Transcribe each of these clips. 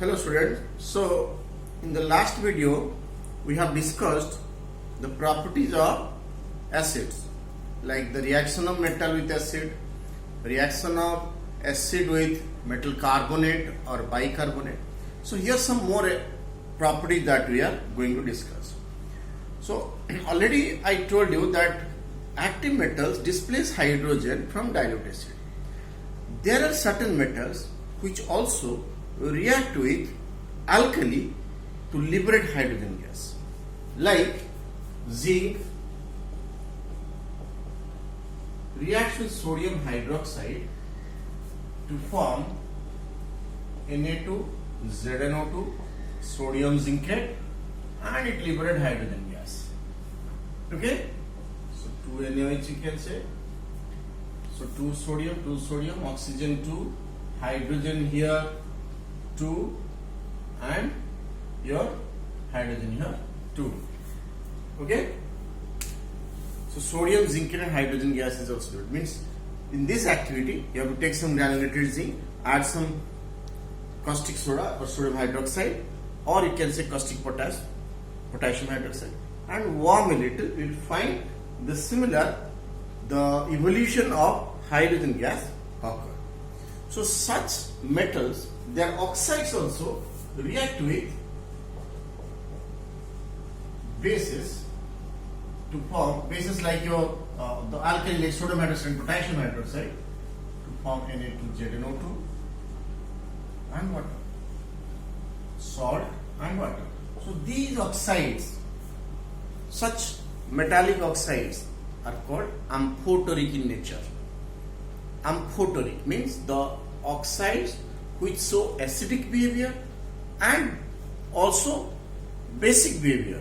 Hello students. So in the last video we have discussed the properties of acids, like the reaction of metal with acid, reaction of acid with metal carbonate or bicarbonate. So here some more properties that we are going to discuss. So already I told you that active metals displace hydrogen from dilute acid. There are certain metals which also react with alkali to liberate hydrogen gas, like zinc reacts with sodium hydroxide to form Na2, ZnO2, sodium zincate, and it liberates hydrogen gas. Okay, so 2 NaOH you can say. So 2 sodium, oxygen 2, hydrogen here 2, and your hydrogen here 2. Okay. So sodium, zinc, and hydrogen gas is also good. Means in this activity you have to take some granulated zinc, add some caustic soda or sodium hydroxide, or you can say caustic potassium hydroxide, and warm a little. You will find the evolution of hydrogen gas occur. So such metals, their oxides also react with bases to form bases like your the alkali like sodium hydroxide and potassium hydroxide to form Na2, ZnO2 and water, salt and water. So these oxides, such metallic oxides, are called amphoteric in nature. Amphoteric means the oxides which show acidic behavior and also basic behavior.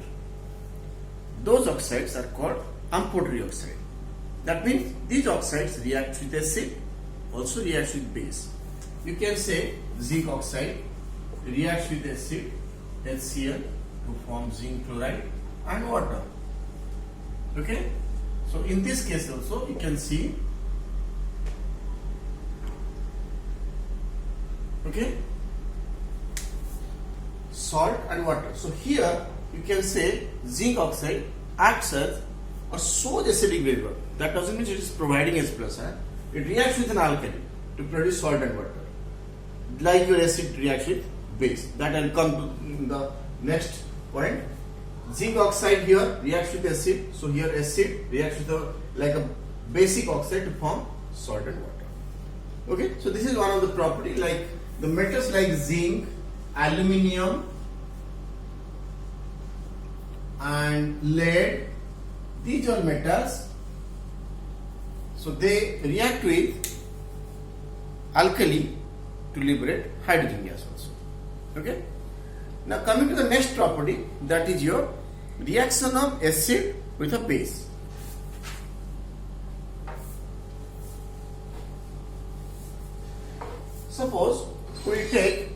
Those oxides are called amphoteric oxide. That means these oxides react with acid, also reacts with base. You can say zinc oxide reacts with acid, HCl, to form zinc chloride and water. Okay. So in this case also you can see, okay, salt and water. So here you can say zinc oxide acts as a shows acidic behavior. That doesn't mean it is providing H plus. It reacts with an alkali to produce salt and water, like your acid reacts with base. That I will come to in the next point. Zinc oxide here reacts with acid, so here acid reacts with a basic oxide to form salt and water. Okay, so this is one of the property, like the metals like zinc, aluminium and lead. These are metals, so they react with alkali to liberate hydrogen gas also. Okay. Now coming to the next property, that is your reaction of acid with a base. Suppose we take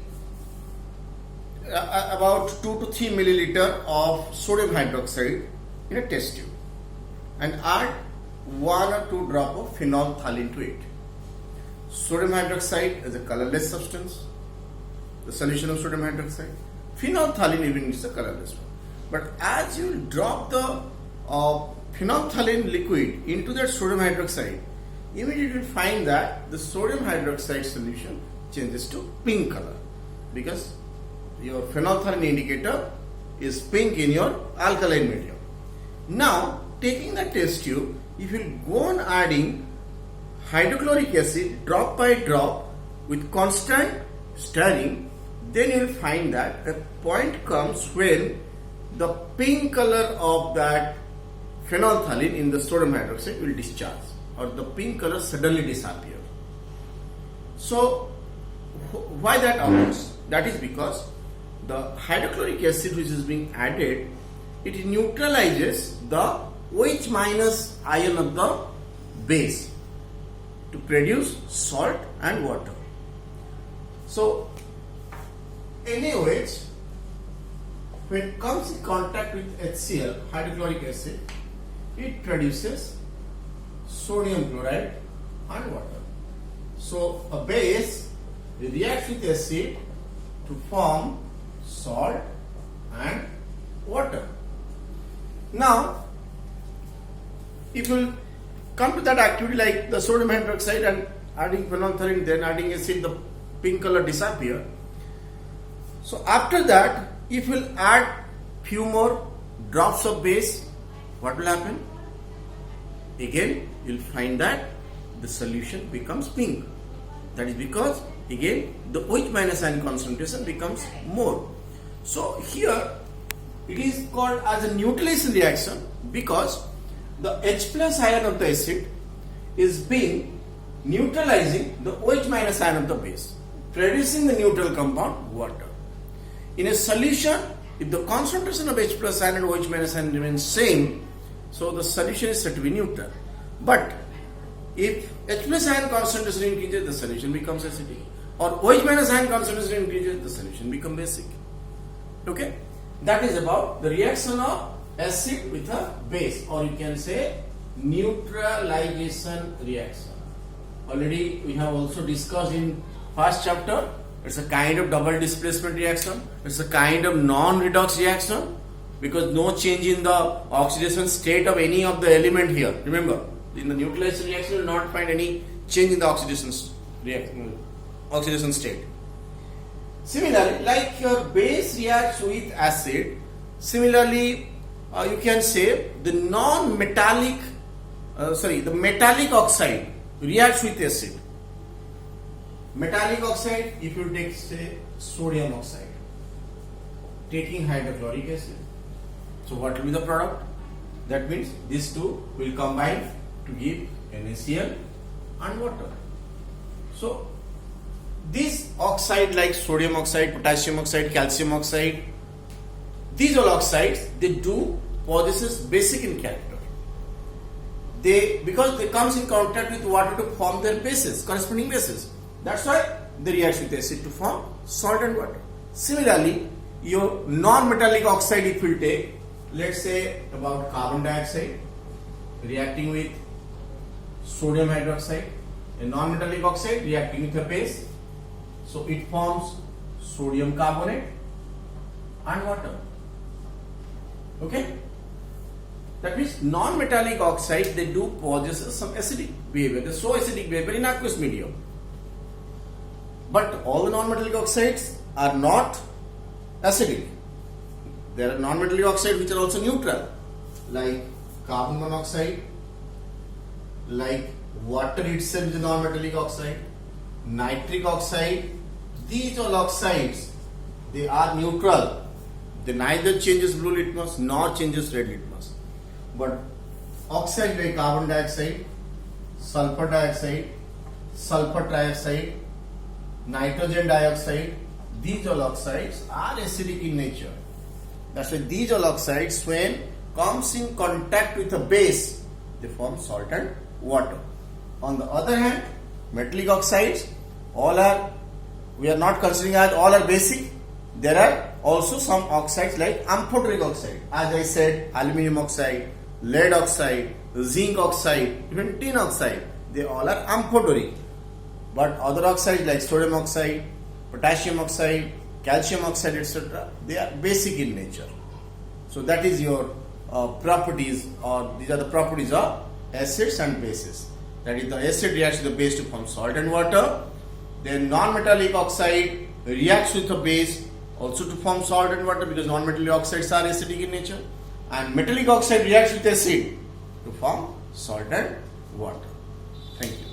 about 2 to 3 milliliter of sodium hydroxide in a test tube and add 1 or 2 drop of phenolphthalein to it. Sodium hydroxide is a colorless substance, the solution of sodium hydroxide. Phenolphthalein even is a colorless one. But as you drop the phenolphthalein liquid into that sodium hydroxide, immediately you find that the sodium hydroxide solution changes to pink color, because your phenolphthalein indicator is pink in your alkaline medium. Now taking the test tube, if you go on adding hydrochloric acid drop by drop with constant stirring, then you will find that a point comes when the pink color of that phenolphthalein in the sodium hydroxide will discharge, or the pink color suddenly disappear. So why that occurs? That is because the hydrochloric acid which is being added, it neutralizes the OH minus ion of the base to produce salt and water. So NaOH, when it comes in contact with HCl, hydrochloric acid, it produces sodium chloride and water. So a base reacts with acid to form salt and water. Now, if you come to that activity like the sodium hydroxide and adding phenolphthalein, then adding acid, the pink color disappear. So after that, if you add few more drops of base, what will happen? Again, you'll find that the solution becomes pink. That is because again the OH minus ion concentration becomes more. So here it is called as a neutralization reaction because the H plus ion of the acid is being neutralizing the OH minus ion of the base, producing the neutral compound water. In a solution, if the concentration of H plus ion and OH minus ion remains same, so the solution is said to be neutral. But if H plus ion concentration increases, the solution becomes acidic. Or OH minus ion concentration increases, the solution becomes basic. Okay? That is about the reaction of acid with a base, or you can say neutralization reaction. Already we have also discussed in first chapter. It's a kind of double displacement reaction. It's a kind of non-redox reaction because no change in the oxidation state of any of the element here. Remember, in the neutralization reaction, you will not find any change in the oxidation state. Similarly, like your base reacts with acid, similarly, you can say the metallic oxide reacts with acid. Metallic oxide, if you take say sodium oxide, taking hydrochloric acid. So what will be the product? That means these two will combine to give NaCl and water. So these oxide like sodium oxide, potassium oxide, calcium oxide, these all oxides, they do possesses basic in character. Because they comes in contact with water to form their bases, corresponding bases. That's why they react with acid to form salt and water. Similarly, your non-metallic oxide, if you take, let's say about carbon dioxide reacting with sodium hydroxide, a non-metallic oxide reacting with a base, so it forms sodium carbonate and water. Okay? That means non-metallic oxide, they do possess some acidic behavior. They show acidic behavior in aqueous medium. But all the non-metallic oxides are not acidic. There are non-metallic oxides which are also neutral, like carbon monoxide, like water itself is a non-metallic oxide, nitric oxide. These all oxides, they are neutral. They neither changes blue litmus nor changes red litmus. But oxide like carbon dioxide, sulfur dioxide, sulfur trioxide, nitrogen dioxide, these all oxides are acidic in nature. That's why these all oxides, when comes in contact with a base, they form salt and water. On the other hand, metallic oxides, we are not considering as all are basic. There are also some oxides like amphoteric oxide. As I said, aluminum oxide, lead oxide, zinc oxide, even tin oxide, they all are amphoteric. But other oxides like sodium oxide, potassium oxide, calcium oxide, etc., they are basic in nature. So that is your properties, or these are the properties of acids and bases. That is, the acid reacts with the base to form salt and water. Then non-metallic oxide reacts with the base also to form salt and water, because non-metallic oxides are acidic in nature. And metallic oxide reacts with acid to form salt and water. Thank you.